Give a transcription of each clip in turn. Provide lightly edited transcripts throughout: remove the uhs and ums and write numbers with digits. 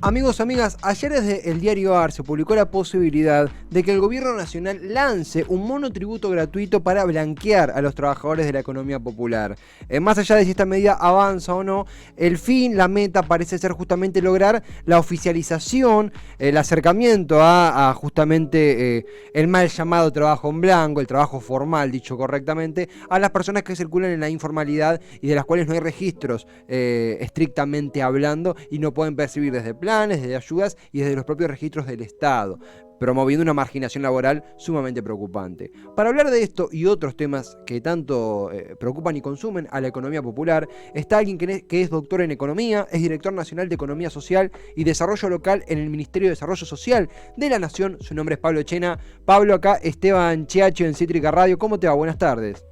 Amigos, amigas, ayer desde el diario AR se publicó la posibilidad de que el gobierno nacional lance un monotributo gratuito para blanquear a los trabajadores de la economía popular. Más allá de si esta medida avanza o no, el fin, la meta parece ser justamente lograr la oficialización, el acercamiento a justamente el mal llamado trabajo en blanco, el trabajo formal, dicho correctamente, a las personas que circulan en la informalidad y de las cuales no hay registros estrictamente hablando y no pueden percibir desde planes, desde ayudas y desde los propios registros del Estado, promoviendo una marginación laboral sumamente preocupante. Para hablar de esto y otros temas que tanto preocupan y consumen a la economía popular, está alguien que es doctor en economía, es director nacional de Economía Social y Desarrollo Local en el Ministerio de Desarrollo Social de la Nación. Su nombre es Pablo Chena. Pablo, acá Esteban Chiacho en Cítrica Radio. ¿Cómo te va? Buenas tardes.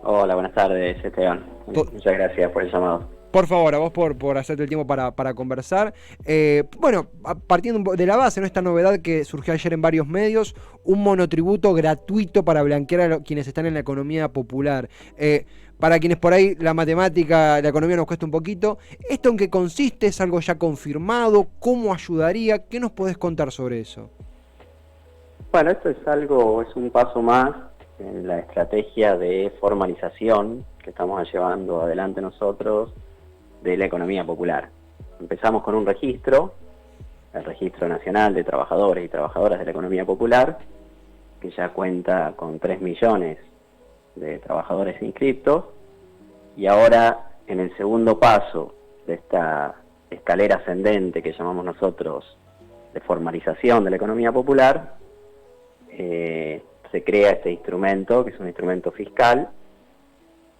Hola, buenas tardes, Esteban. Muchas gracias por el llamado. Por favor, a vos por hacerte el tiempo para conversar. Bueno, partiendo de la base, ¿no? Esta novedad que surgió ayer en varios medios, un monotributo gratuito para blanquear a quienes están en la economía popular. Para quienes por ahí la matemática, la economía nos cuesta un poquito, ¿esto en qué consiste? ¿Es algo ya confirmado? ¿Cómo ayudaría? ¿Qué nos podés contar sobre eso? Bueno, esto es un paso más en la estrategia de formalización que estamos llevando adelante nosotros de la economía popular. Empezamos con un registro, el Registro Nacional de Trabajadores y Trabajadoras de la Economía Popular, que ya cuenta con 3 millones de trabajadores inscriptos, y ahora en el segundo paso de esta escalera ascendente que llamamos nosotros de formalización de la economía popular, se crea este instrumento, que es un instrumento fiscal,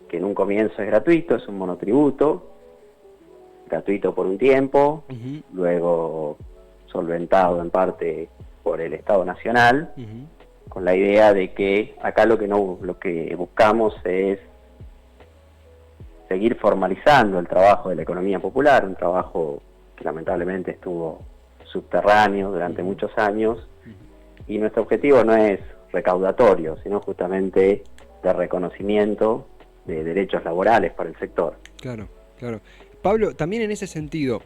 que en un comienzo es gratuito, es un monotributo, gratuito por un tiempo, luego solventado en parte por el Estado Nacional, con la idea de que acá lo que buscamos es seguir formalizando el trabajo de la economía popular, un trabajo que lamentablemente estuvo subterráneo durante muchos años, y nuestro objetivo no es recaudatorio, sino justamente de reconocimiento de derechos laborales para el sector. Claro, claro. Pablo, también en ese sentido,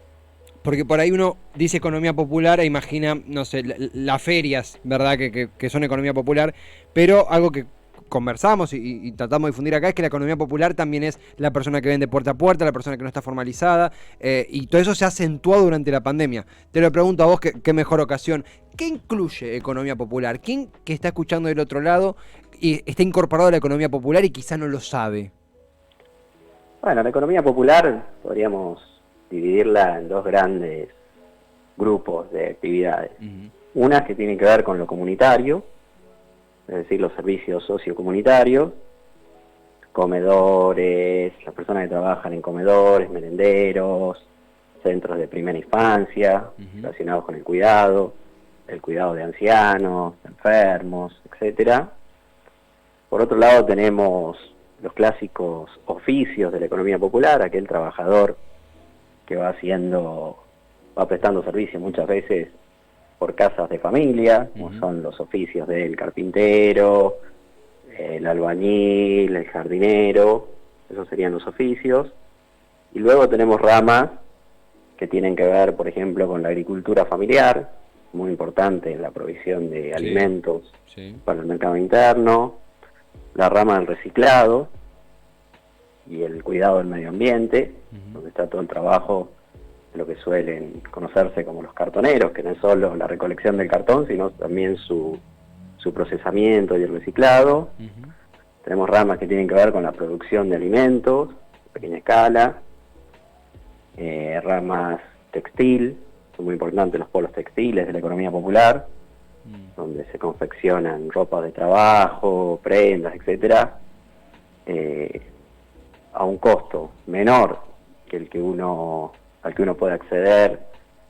porque por ahí uno dice economía popular e imagina, no sé, las ferias, ¿verdad? Que son economía popular, pero algo que conversamos y tratamos de difundir acá es que la economía popular también es la persona que vende puerta a puerta, la persona que no está formalizada, y todo eso se ha acentuado durante la pandemia. Te lo pregunto a vos, qué mejor ocasión. ¿Qué incluye economía popular? ¿Quién que está escuchando del otro lado y está incorporado a la economía popular y quizá no lo sabe? Bueno, la economía popular podríamos dividirla en dos grandes grupos de actividades. Unas que tienen que ver con lo comunitario, es decir, los servicios sociocomunitarios, comedores, las personas que trabajan en comedores, merenderos, centros de primera infancia, relacionados con el cuidado de ancianos, enfermos, etcétera. Por otro lado tenemos los clásicos oficios de la economía popular, aquel trabajador que va prestando servicio muchas veces por casas de familia, como son los oficios del carpintero, el albañil, el jardinero, esos serían los oficios. Y luego tenemos ramas que tienen que ver, por ejemplo, con la agricultura familiar, muy importante en la provisión de alimentos para el mercado interno, la rama del reciclado y el cuidado del medio ambiente, donde está todo el trabajo de lo que suelen conocerse como los cartoneros, que no es solo la recolección del cartón, sino también su procesamiento y el reciclado. Tenemos ramas que tienen que ver con la producción de alimentos, a pequeña escala, ramas textil, son muy importantes los polos textiles de la economía popular, donde se confeccionan ropa de trabajo, prendas, etcétera, a un costo menor que al que uno puede acceder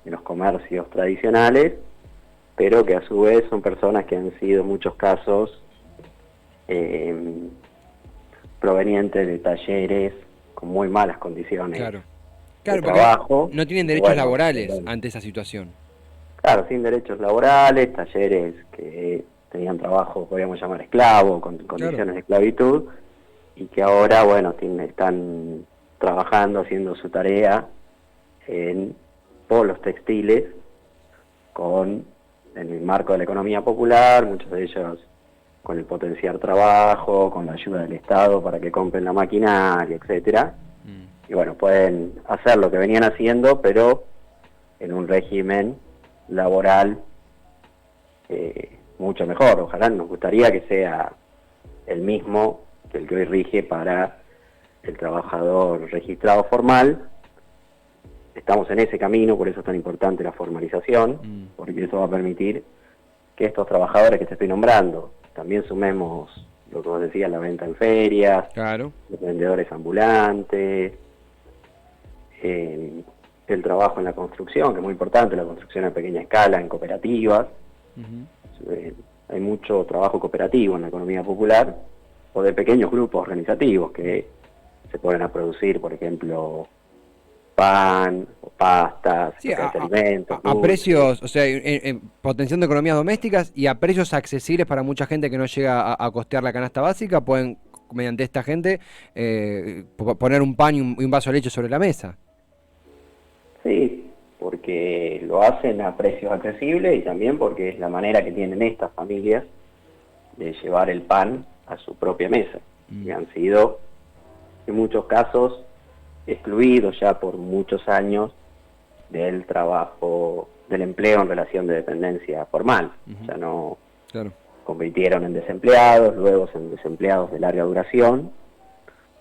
en los comercios tradicionales, pero que a su vez son personas que han sido en muchos casos provenientes de talleres con muy malas condiciones de trabajo. No tienen derechos laborales ante esa situación. Claro, sin derechos laborales, talleres que tenían trabajo, podríamos llamar esclavo, con condiciones de esclavitud, y que ahora, bueno, están trabajando, haciendo su tarea en polos textiles en el marco de la economía popular, muchos de ellos con el potenciar trabajo, con la ayuda del Estado para que compren la maquinaria, etcétera. Y bueno, pueden hacer lo que venían haciendo, pero en un régimen laboral mucho mejor. Ojalá nos gustaría que sea el mismo que el que hoy rige para el trabajador registrado formal. Estamos en ese camino, por eso es tan importante la formalización, porque eso va a permitir que estos trabajadores que te estoy nombrando, también sumemos lo que vos decías, la venta en ferias, Claro. los vendedores ambulantes, el trabajo en la construcción, que es muy importante, la construcción a pequeña escala, en cooperativas. Hay mucho trabajo cooperativo en la economía popular, o de pequeños grupos organizativos que se ponen a producir, por ejemplo, pan o pastas, Sí, alimentos, a precios, o sea, potenciando economías domésticas y a precios accesibles para mucha gente que no llega a costear la canasta básica, pueden, mediante esta gente, poner un pan y un vaso de leche sobre la mesa. Sí, porque lo hacen a precios accesibles y también porque es la manera que tienen estas familias de llevar el pan a su propia mesa, que han sido, en muchos casos, excluidos ya por muchos años del trabajo, del empleo en relación de dependencia formal. Ya no convirtieron en desempleados, luego en desempleados de larga duración,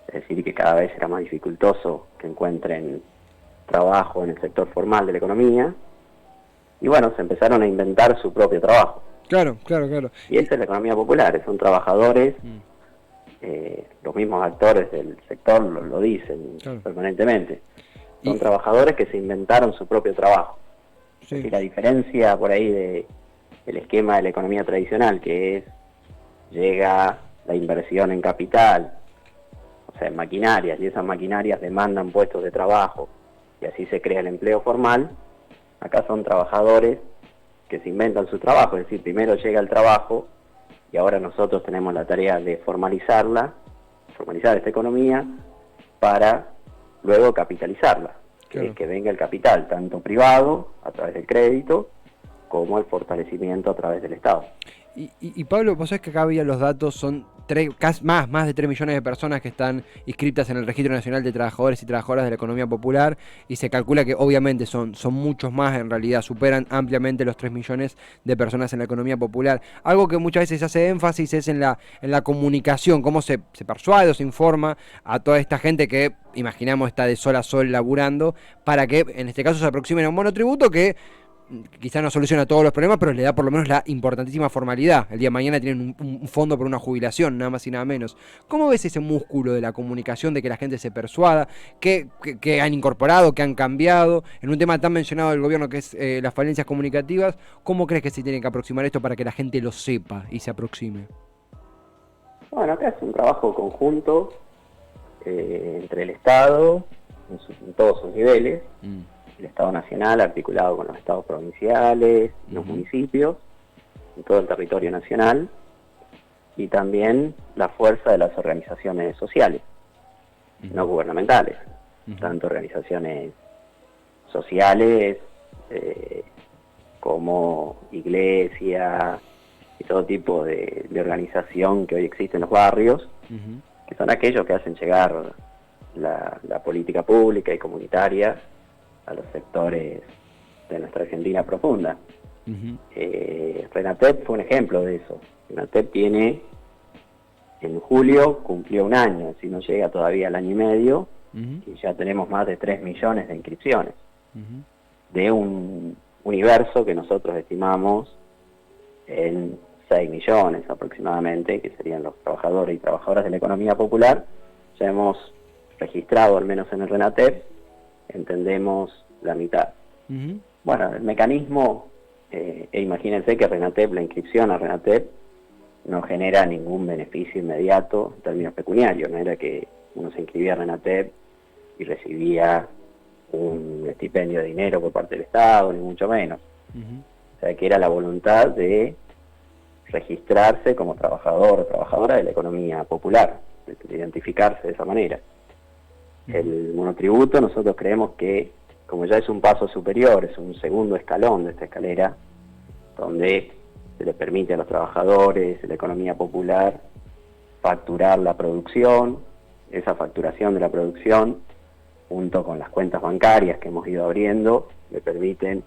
es decir, que cada vez era más dificultoso que encuentren trabajo en el sector formal de la economía, y bueno, se empezaron a inventar su propio trabajo. Claro. Y esa es la economía popular, son trabajadores, los mismos actores del sector lo dicen permanentemente, son trabajadores que se inventaron su propio trabajo. Sí. Y la diferencia por ahí del esquema de la economía tradicional, que es, llega la inversión en capital, o sea, en maquinarias, y esas maquinarias demandan puestos de trabajo, y así se crea el empleo formal. Acá son trabajadores que se inventan su trabajo, es decir, primero llega el trabajo, y ahora nosotros tenemos la tarea de formalizar esta economía para luego capitalizarla, que venga el capital, tanto privado, a través del crédito, como el fortalecimiento a través del Estado. Y Pablo, vos sabés que acá había los datos, son más de 3 millones de personas que están inscritas en el Registro Nacional de Trabajadores y Trabajadoras de la Economía Popular, y se calcula que obviamente son muchos más, en realidad superan ampliamente los 3 millones de personas en la economía popular. Algo que muchas veces se hace énfasis es en la comunicación, cómo se persuade o se informa a toda esta gente que, imaginamos, está de sol a sol laburando, para que en este caso se aproximen a un monotributo que quizás no soluciona todos los problemas, pero le da por lo menos la importantísima formalidad. El día de mañana tienen un fondo por una jubilación, nada más y nada menos. ¿Cómo ves ese músculo de la comunicación, de que la gente se persuada? ¿Qué han incorporado, qué han cambiado? En un tema tan mencionado del gobierno que es las falencias comunicativas, ¿cómo crees que se tiene que aproximar esto para que la gente lo sepa y se aproxime? Bueno, acá es un trabajo conjunto entre el Estado, en todos sus niveles, el Estado Nacional articulado con los estados provinciales, los municipios, en todo el territorio nacional, y también la fuerza de las organizaciones sociales, no gubernamentales, tanto organizaciones sociales como iglesia y todo tipo de organización que hoy existe en los barrios, que son aquellos que hacen llegar la política pública y comunitaria a los sectores de nuestra Argentina profunda. RENATEP fue un ejemplo de eso. RENATEP tiene, en julio cumplió un año, si no llega todavía al año y medio, y ya tenemos más de 3 millones de inscripciones, de un universo que nosotros estimamos en 6 millones aproximadamente, que serían los trabajadores y trabajadoras de la economía popular. Ya hemos registrado, al menos en el RENATEP, entendemos la mitad. Bueno, el mecanismo, imagínense que RENATEP, la inscripción a RENATEP, no genera ningún beneficio inmediato en términos pecuniarios. No era que uno se inscribía a RENATEP y recibía un estipendio de dinero por parte del Estado, ni mucho menos. O sea, que era la voluntad de registrarse como trabajador o trabajadora de la economía popular, de identificarse de esa manera. El monotributo, nosotros creemos que como ya es un paso superior, es un segundo escalón de esta escalera, donde se le permite a los trabajadores de la economía popular facturar la producción. Esa facturación de la producción, junto con las cuentas bancarias que hemos ido abriendo, le permiten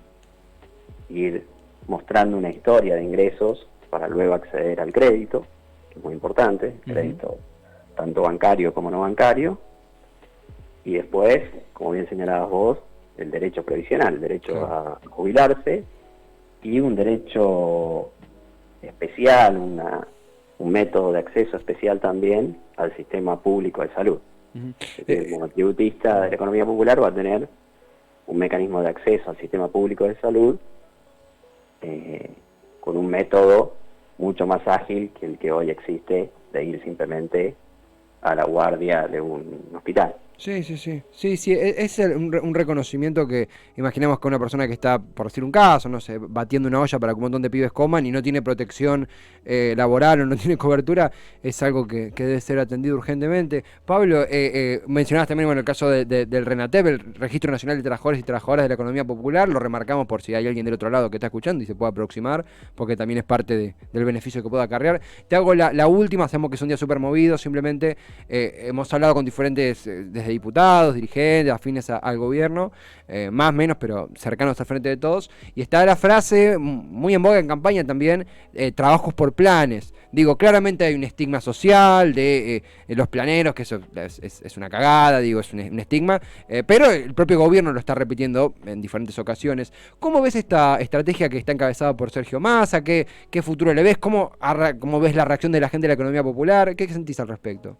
ir mostrando una historia de ingresos para luego acceder al crédito, que es muy importante, crédito tanto bancario como no bancario, y después, como bien señalabas vos, el derecho previsional, el derecho a jubilarse, y un derecho especial, un método de acceso especial también al sistema público de salud. El monotributista de la economía popular va a tener un mecanismo de acceso al sistema público de salud con un método mucho más ágil que el que hoy existe de ir simplemente a la guardia de un hospital. Sí, es un reconocimiento que imaginemos que una persona que está, por decir un caso, no sé, batiendo una olla para que un montón de pibes coman y no tiene protección laboral o no tiene cobertura, es algo que debe ser atendido urgentemente. Pablo, mencionabas también, bueno, el caso del RENATEP, el Registro Nacional de Trabajadores y Trabajadoras de la Economía Popular, lo remarcamos por si hay alguien del otro lado que está escuchando y se pueda aproximar, porque también es parte del beneficio que pueda acarrear. Te hago la última, sabemos que es un día súper movido, simplemente hemos hablado con diferentes, desde diputados, dirigentes, afines al gobierno, más o menos, pero cercanos al frente de todos, y está la frase muy en boga en campaña también, trabajos por planes. Digo, claramente hay un estigma social de los planeros, que eso es una cagada, digo, es un estigma, pero el propio gobierno lo está repitiendo en diferentes ocasiones. ¿Cómo ves esta estrategia que está encabezada por Sergio Massa? ¿Qué futuro le ves? ¿Cómo ves la reacción de la gente de la economía popular? ¿Qué sentís al respecto?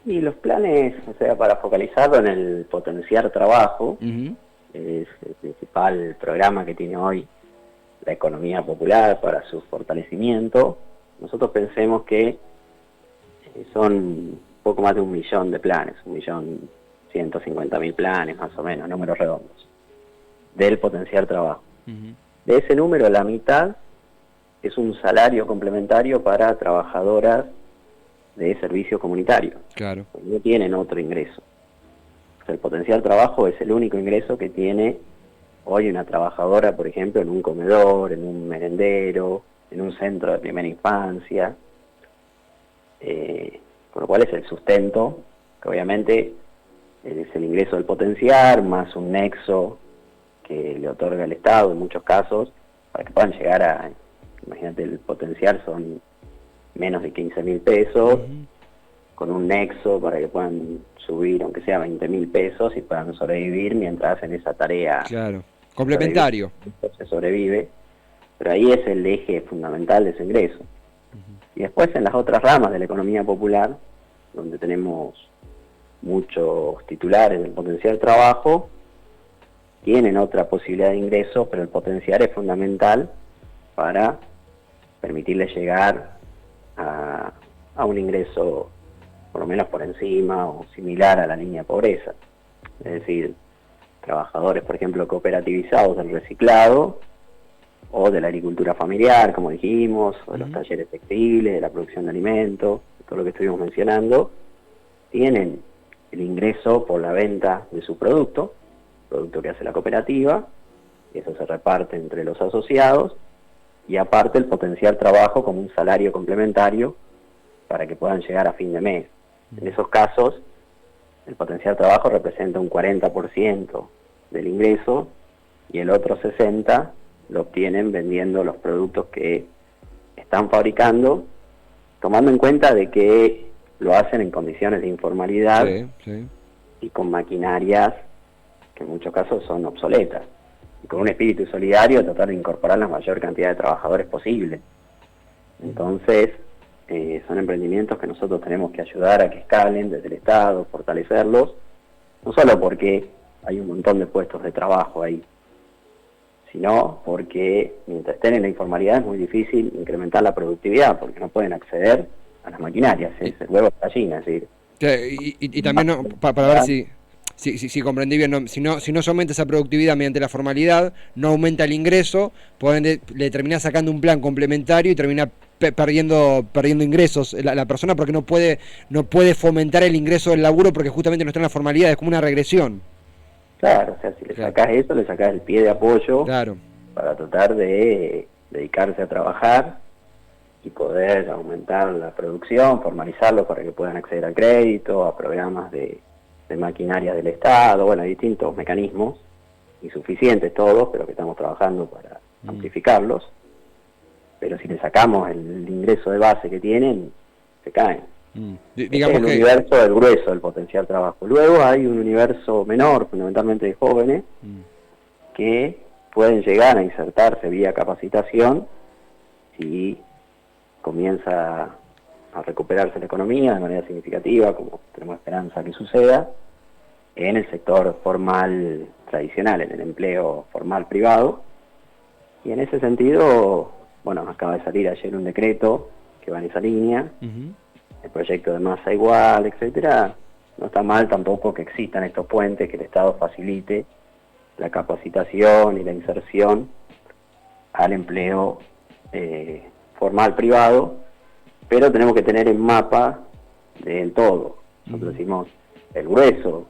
Y los planes, o sea, para focalizarlo en el potenciar trabajo, es el principal programa que tiene hoy la economía popular para su fortalecimiento. Nosotros pensemos que son poco más de 1 millón de planes, 1.150.000 planes más o menos, números redondos, del potenciar trabajo. De ese número, la mitad es un salario complementario para trabajadoras de servicio comunitario. Claro. No tienen otro ingreso. O sea, el potenciar trabajo es el único ingreso que tiene hoy una trabajadora, por ejemplo, en un comedor, en un merendero, en un centro de primera infancia, con lo cual es el sustento, que obviamente es el ingreso del potenciar, más un nexo que le otorga el Estado en muchos casos, para que puedan llegar a, imagínate, el potenciar son menos de 15.000 pesos, con un nexo para que puedan subir, aunque sea 20.000 pesos, y puedan sobrevivir mientras hacen esa tarea. Claro, complementario. Se sobrevive, pero ahí es el eje fundamental de ese ingreso. Y después en las otras ramas de la economía popular, donde tenemos muchos titulares del potenciar trabajo, tienen otra posibilidad de ingreso, pero el potenciar es fundamental para permitirles llegar a un ingreso por lo menos por encima o similar a la línea de pobreza. Es decir, trabajadores, por ejemplo, cooperativizados del reciclado o de la agricultura familiar, como dijimos, o de los talleres textiles, de la producción de alimentos, todo lo que estuvimos mencionando, tienen el ingreso por la venta de su producto que hace la cooperativa, y eso se reparte entre los asociados, y aparte el potenciar trabajo como un salario complementario para que puedan llegar a fin de mes. En esos casos, el potenciar trabajo representa un 40% del ingreso y el otro 60% lo obtienen vendiendo los productos que están fabricando, tomando en cuenta de que lo hacen en condiciones de informalidad y con maquinarias que en muchos casos son obsoletas. Y con un espíritu solidario tratar de incorporar la mayor cantidad de trabajadores posible. Entonces, son emprendimientos que nosotros tenemos que ayudar a que escalen desde el Estado, fortalecerlos, no solo porque hay un montón de puestos de trabajo ahí, sino porque mientras estén en la informalidad es muy difícil incrementar la productividad, porque no pueden acceder a las maquinarias, es el huevo de gallina, es decir. Y también, no, para ver si comprendí bien, no, si no se aumenta esa productividad mediante la formalidad, no aumenta el ingreso, por ende le termina sacando un plan complementario y termina perdiendo ingresos la persona, porque no puede fomentar el ingreso del laburo porque justamente no está en la formalidad, es como una regresión. Claro, o sea, si le sacás eso, le sacás el pie de apoyo para tratar de dedicarse a trabajar y poder aumentar la producción, formalizarlo para que puedan acceder al crédito, a programas de maquinaria del Estado, bueno, hay distintos mecanismos, insuficientes todos, pero que estamos trabajando para amplificarlos. Pero si le sacamos el ingreso de base que tienen, se caen. Digamos es el universo del grueso del potencial trabajo. Luego hay un universo menor, fundamentalmente de jóvenes, que pueden llegar a insertarse vía capacitación si comienza a recuperarse la economía de manera significativa, como tenemos esperanza que suceda, en el sector formal tradicional, en el empleo formal privado. Y en ese sentido, bueno, acaba de salir ayer un decreto que va en esa línea, el proyecto de masa igual, etcétera. No está mal tampoco que existan estos puentes, que el Estado facilite la capacitación y la inserción al empleo formal privado, pero tenemos que tener en mapa del todo. Nosotros decimos, el grueso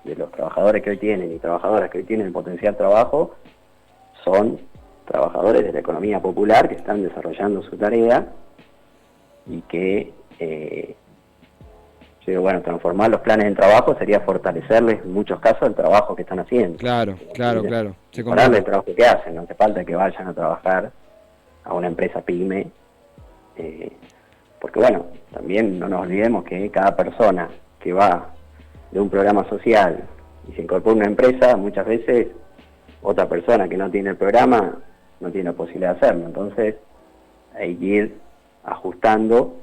de los trabajadores que hoy tienen y trabajadoras que hoy tienen el potencial trabajo son trabajadores de la economía popular que están desarrollando su tarea y que bueno, transformar los planes en trabajo sería fortalecerles en muchos casos el trabajo que están haciendo. Claro. Mejorarle el trabajo que hacen, no hace falta que vayan a trabajar a una empresa pyme, porque bueno, también no nos olvidemos que cada persona que va de un programa social y se incorpora a una empresa, muchas veces otra persona que no tiene el programa no tiene la posibilidad de hacerlo. Entonces hay que ir ajustando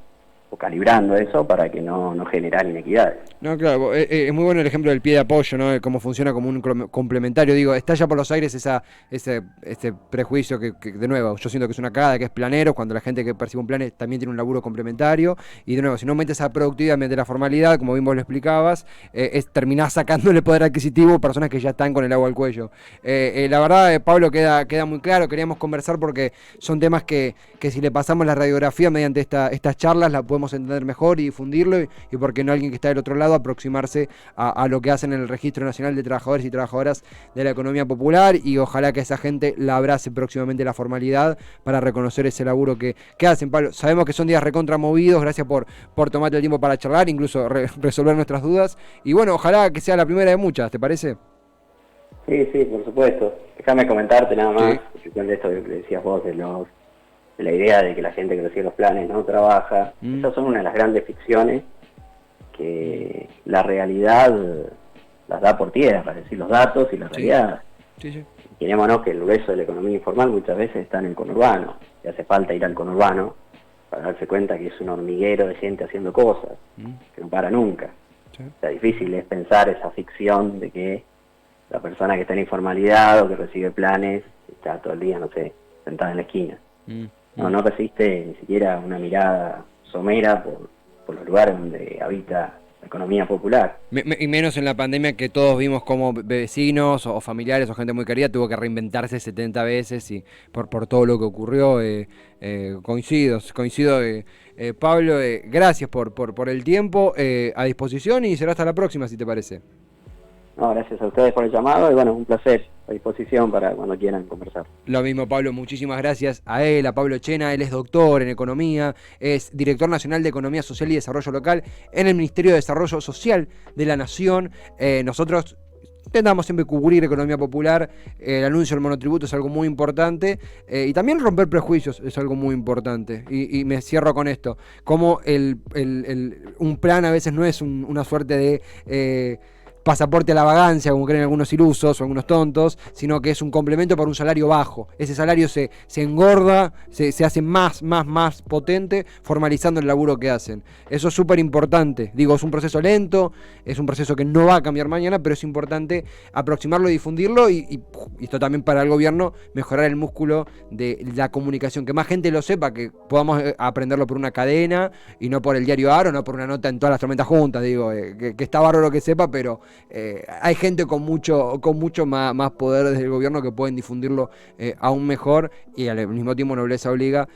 o calibrando eso para que no generar inequidades. No, claro, es muy bueno el ejemplo del pie de apoyo, ¿no? De cómo funciona como un complementario. Digo, estalla por los aires ese prejuicio que, de nuevo, yo siento que es una cagada, que es planero, cuando la gente que percibe un plan también tiene un laburo complementario. Y de nuevo, si no metes a productividad mediante la formalidad, como bien vos lo explicabas, terminás sacándole poder adquisitivo a personas que ya están con el agua al cuello. La verdad, Pablo, queda muy claro. Queríamos conversar porque son temas que si le pasamos la radiografía mediante estas charlas, la podemos entender mejor y difundirlo, y porque no alguien que está del otro lado aproximarse a lo que hacen en el Registro Nacional de Trabajadores y Trabajadoras de la Economía Popular, y ojalá que esa gente la abrace próximamente la formalidad para reconocer ese laburo que hacen. Pablo, sabemos que son días recontra movidos, gracias por tomarte el tiempo para charlar, incluso resolver nuestras dudas, y bueno, ojalá que sea la primera de muchas, ¿te parece? Sí, por supuesto. Déjame comentarte nada más, de esto que decías vos, de la idea de que la gente que recibe los planes no trabaja. Esas son una de las grandes ficciones que la realidad las da por tierra, es decir, los datos y la realidad. Imaginémonos que el grueso de la economía informal muchas veces está en el conurbano, y hace falta ir al conurbano para darse cuenta que es un hormiguero de gente haciendo cosas, que no para nunca. O sea, difícil es pensar esa ficción de que la persona que está en informalidad o que recibe planes está todo el día, no sé, sentada en la esquina. No resiste ni siquiera una mirada somera por los lugares donde habita la economía popular. Y menos en la pandemia, que todos vimos como vecinos o familiares o gente muy querida tuvo que reinventarse 70 veces y por todo lo que ocurrió. Coincido. Pablo, gracias por el tiempo, a disposición, y será hasta la próxima, si te parece. No, gracias a ustedes por el llamado y bueno, un placer, a disposición para cuando quieran conversar. Lo mismo, Pablo, muchísimas gracias a él, a Pablo Chena. Él es doctor en economía, es director nacional de Economía Social y Desarrollo Local en el Ministerio de Desarrollo Social de la Nación. Nosotros intentamos siempre cubrir economía popular. El anuncio del monotributo es algo muy importante, y también romper prejuicios es algo muy importante, y me cierro con esto, como un plan a veces no es una suerte de pasaporte a la vagancia, como creen algunos ilusos o algunos tontos, sino que es un complemento para un salario bajo. Ese salario se engorda, se hace más potente formalizando el laburo que hacen. Eso es súper importante. Digo, es un proceso lento, es un proceso que no va a cambiar mañana, pero es importante aproximarlo y difundirlo, y esto también para el gobierno, mejorar el músculo de la comunicación, que más gente lo sepa, que podamos aprenderlo por una cadena y no por el diario AR, o no por una nota en todas las tormentas juntas. Digo, que está bárbaro que sepa, pero hay gente con mucho más poder desde el gobierno que pueden difundirlo aún mejor, y al mismo tiempo nobleza obliga.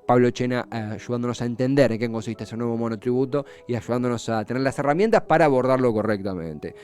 Pablo Chena ayudándonos a entender en qué consiste ese nuevo monotributo y ayudándonos a tener las herramientas para abordarlo correctamente.